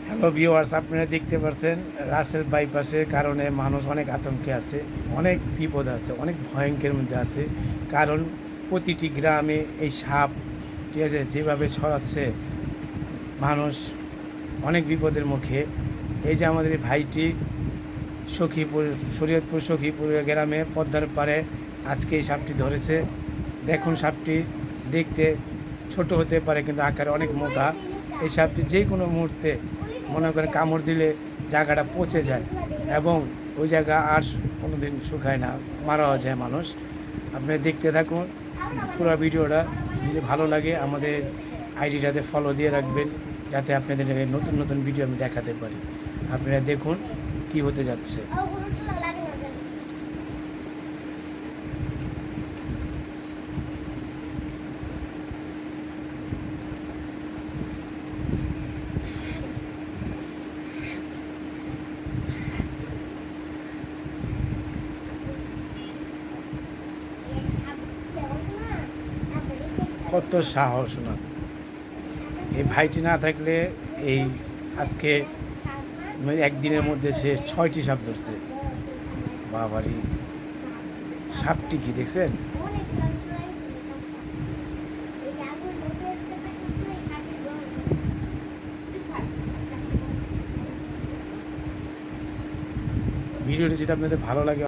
Hello viewers, আপনারা দেখতে পাচ্ছেন রাসেল বাইপাসের কারণে মানুষ অনেক আতঙ্কে আছে, অনেক বিপদ আছে, অনেক ভয়ঙ্করের মধ্যে আছে। কারণ প্রতিটি গ্রামে এই সাপ, ঠিক আছে, যেভাবে ছড়াচ্ছে, মানুষ অনেক বিপদের মুখে। এই যে আমাদের এই ভাইটি সখীপুর, শরীয়তপুর সখীপুর গ্রামে পদ্মার পাড়ে আজকে এই সাপটি ধরেছে। দেখুন, সাপটি দেখতে ছোট হতে পারে কিন্তু আকারে অনেক মোটা। এই সাপটি যে কোনো মুহূর্তে মনে করে কামড় দিলে জায়গাটা পচে যায় এবং ওই জায়গা আর কোনো দিন শুকায় না, মারাও যায় মানুষ। আপনি দেখতে থাকুন পুরো ভিডিওটা। যদি ভালো লাগে আমাদের আইডিটাতে ফলো দিয়ে রাখবেন, যাতে আপনাদের নতুন নতুন ভিডিও আমি দেখাতে পারি। আপনারা দেখুন কি হতে যাচ্ছে। কত সাহস না! এই ভাইটি না থাকলে এই আজকে একদিনের মধ্যে সে 6টি সাপ ধরছে। বাবারি, সাপটি কি দেখছেন? ভিডিওটি যদি আপনাদের ভালো লাগে